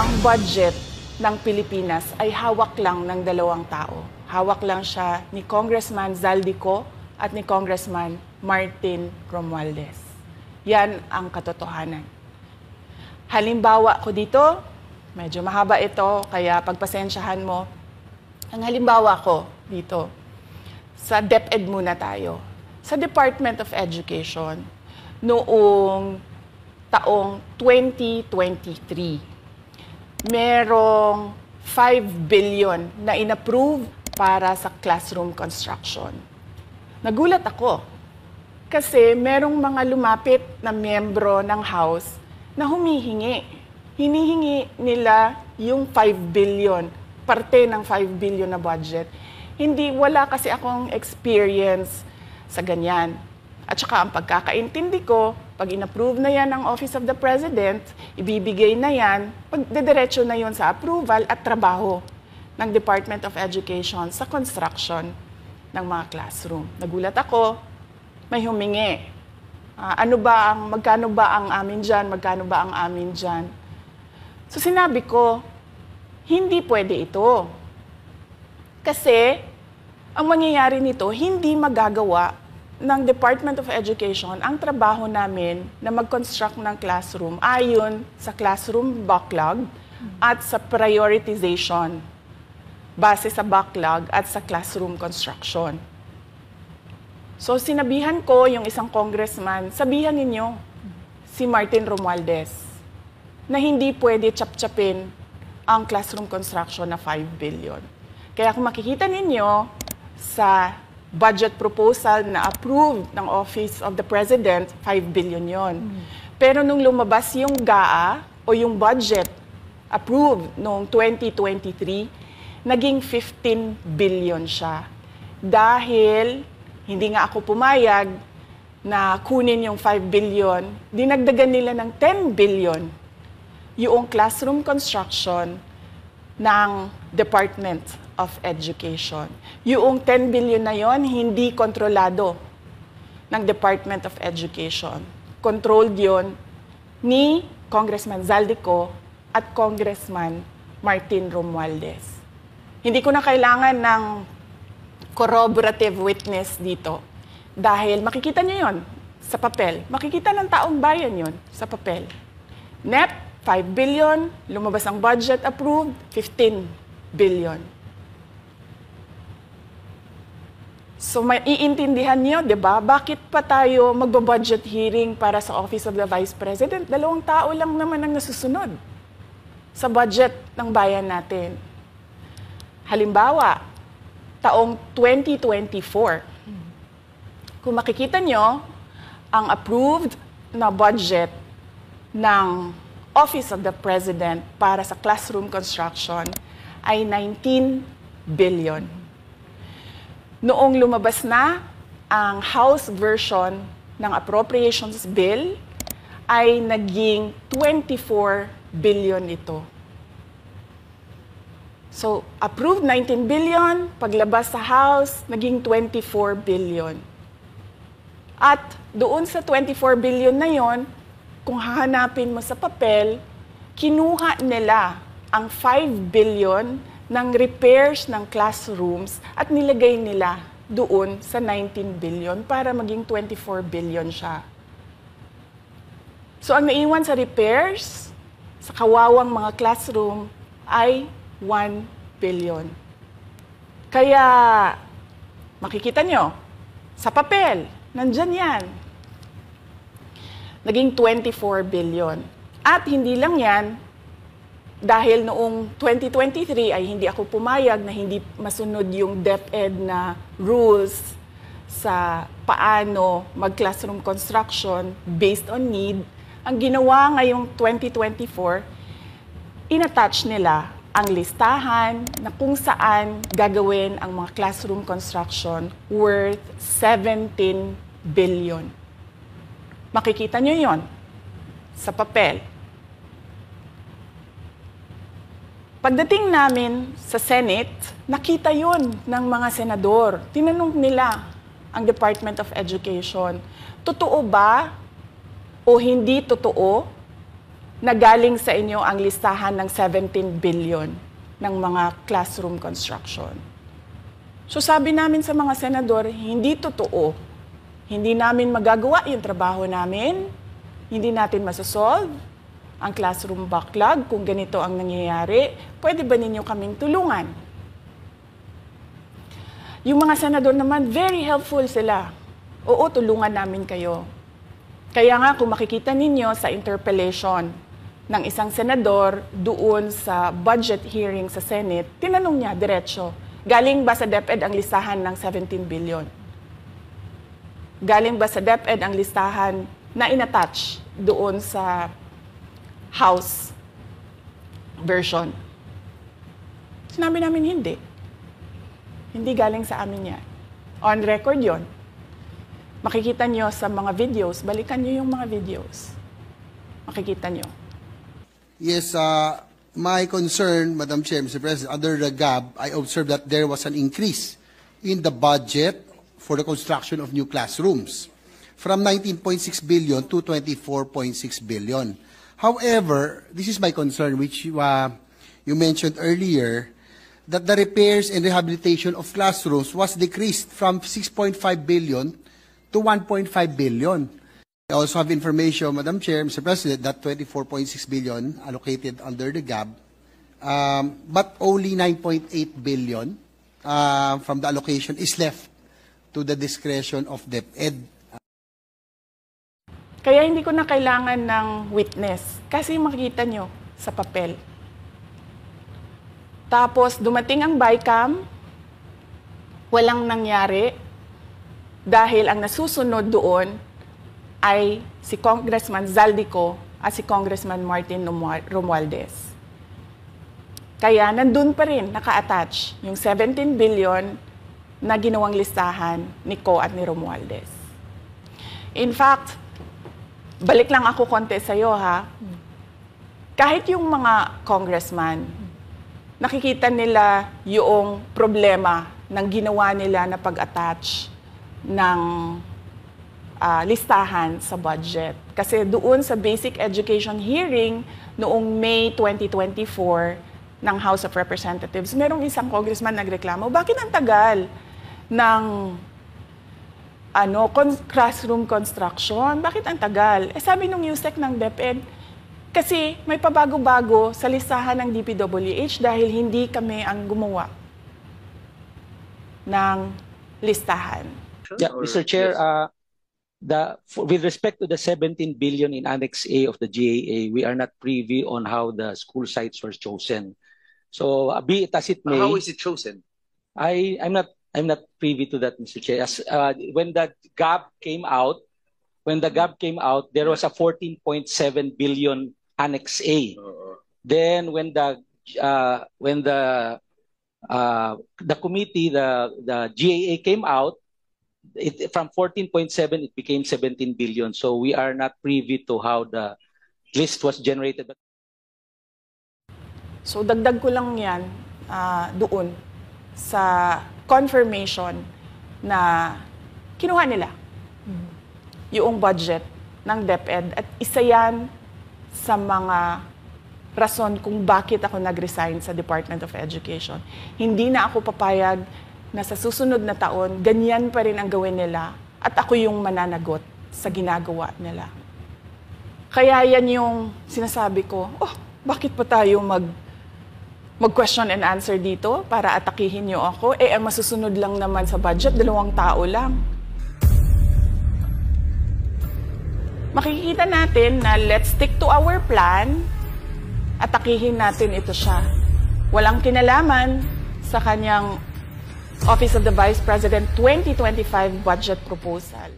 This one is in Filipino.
ang budget ng Pilipinas ay hawak lang ng dalawang tao. Hawak lang siya ni Congressman Zaldico at ni Congressman Martin Romualdez. Yan ang katotohanan. Halimbawa ko dito, medyo mahaba ito, kaya pagpasensyahan mo. Ang halimbawa ko dito, sa DepEd muna tayo. Sa Department of Education, noong taong 2023, merong 5 billion na inapprove para sa classroom construction. Nagulat ako kasi merong mga lumapit na miyembro ng House na humihingi. Hinihingi nila yung 5 billion, parte ng 5 billion na budget. Wala kasi akong experience sa ganyan. At saka ang pagkakaintindi ko, pag inapprove na yan ng Office of the President, ibibigay na yan, pagdediretso na yun sa approval at trabaho ng Department of Education sa construction ng mga classroom. Nagulat ako, may humingi. Magkano ba ang amin dyan? Magkano ba ang amin dyan? So sinabi ko, hindi pwede ito. Kasi ang mangyayari nito, hindi magagawa ng Department of Education ang trabaho namin na mag-construct ng classroom ayon sa classroom backlog at sa prioritization base sa backlog at sa classroom construction. So sinabihan ko yung isang congressman, sabihan ninyo si Martin Romualdez na hindi pwede chap-chapin ang classroom construction na 5 billion. Kaya kung makikita ninyo sa budget proposal na approved ng Office of the President, 5 billion yon. Pero nung lumabas yung GAA o yung budget approved noong 2023, naging 15 billion siya. Dahil hindi nga ako pumayag na kunin yung 5 billion, dinagdagan nila ng 10 billion yung classroom construction ng Department of Education. Yung 10 billion na yon hindi kontrolado ng Department of Education. Controlled yon ni Congressman Zaldico at Congressman Martin Romualdez. Hindi ko na kailangan ng corroborative witness dito dahil makikita niyo yon sa papel. Makikita ng taong bayan yon sa papel. NEP, 5 billion, lumabas ang budget approved, 15 billion. So maiintindihan niyo, 'di ba? Bakit pa tayo magbo-budget hearing para sa Office of the Vice President? 2 tao lang naman ang nasusunod sa budget ng bayan natin. Halimbawa, taong 2024. Kung makikita niyo, ang approved na budget ng Office of the President para sa classroom construction ay 19 billion. Noong lumabas na ang House version ng Appropriations Bill, ay naging 24 billion ito. So, approved 19 billion, paglabas sa House, naging 24 billion. At doon sa 24 billion na yon, kung hahanapin mo sa papel, kinuha nila ang 5 billion ng repairs ng classrooms at nilagay nila doon sa 19 billion para maging 24 billion siya. So ang naiwan sa repairs, sa kawawang mga classroom, ay 1 billion. Kaya makikita nyo, sa papel, nandyan yan. Naging 24 billion. At hindi lang yan, dahil noong 2023 ay hindi ako pumayag na hindi masunod yung DepEd na rules sa paano mag-classroom construction based on need, ang ginawa ngayong 2024, inattach nila ang listahan na kung saan gagawin ang mga classroom construction worth 17 billion. Makikita nyo yon sa papel. Pagdating namin sa Senate, nakita yun ng mga senador. Tinanong nila ang Department of Education, totoo ba o hindi totoo na galing sa inyo ang listahan ng 17 billion ng mga classroom construction. So sabi namin sa mga senador, hindi totoo. Hindi namin magagawa yung trabaho namin. Hindi natin masasolve ang classroom backlog kung ganito ang nangyayari. Pwede ba ninyo kaming tulungan? Yung mga senador naman, very helpful sila. Oo, tulungan namin kayo. Kaya nga kung makikita ninyo sa interpellation ng isang senador doon sa budget hearing sa Senate, tinanong niya diretso, galing ba sa DepEd ang listahan ng 17 billion? Galing ba sa DepEd ang listahan na inattach doon sa House version? Sinabi namin hindi. Hindi galing sa amin yan. On record yon. Makikita nyo sa mga videos, balikan nyo yung mga videos. Makikita nyo. Yes, my concern, Madam Chair, Mr. President, under the GAB, I observed that there was an increase in the budget for the construction of new classrooms from 19.6 billion to 24.6 billion. However, this is my concern, which you mentioned earlier, that the repairs and rehabilitation of classrooms was decreased from 6.5 billion to 1.5 billion. I also have information, Madam Chair, Mr. President, that 24.6 billion allocated under the GAB, but only 9.8 billion from the allocation is left to the discretion of DepEd. Kaya hindi ko na kailangan ng witness kasi makikita nyo sa papel. Tapos dumating ang BICAM, walang nangyari dahil ang nasusunod doon ay si Congressman Zaldico at si Congressman Martin Romualdez. Kaya nandun pa rin naka-attach yung 17 billion na ginawang listahan ni Co at ni Romualdez. In fact, balik lang ako konti sa'yo ha. Kahit yung mga congressman, nakikita nila yung problema ng ginawa nila na pag-attach ng listahan sa budget. Kasi doon sa basic education hearing noong May 2024 ng House of Representatives, merong isang congressman nagreklamo, bakit ang tagal ng classroom construction? Bakit ang tagal? Eh sabi nung USEC ng DepEd, kasi may pabago-bago sa listahan ng DPWH dahil hindi kami ang gumawa ng listahan. Yeah, Mr. Chair, with respect to the 17 billion in Annex A of the GAA, we are not privy on how the school sites were chosen. So, be it as it may. How is it chosen? I'm not privy to that, Mr. Chair. When the GAB came out, there was a 14.7 billion Annex A. Then when the committee, the GAA came out, from 14.7 it became 17 billion. So we are not privy to how the list was generated. So dagdag ko lang yan doon sa confirmation na kinuha nila yung budget ng DepEd at isa yan sa mga rason kung bakit ako nag-resign sa Department of Education. Hindi na ako papayag na sa susunod na taon, ganyan pa rin ang gawin nila at ako yung mananagot sa ginagawa nila. Kaya yan yung sinasabi ko, bakit pa tayo mag-question and answer dito para atakihin niyo ako? Ang masusunod lang naman sa budget, 2 tao lang. Makikita natin na let's stick to our plan, atakihin natin ito siya. Walang kinalaman sa kanyang Office of the Vice President 2025 budget proposal.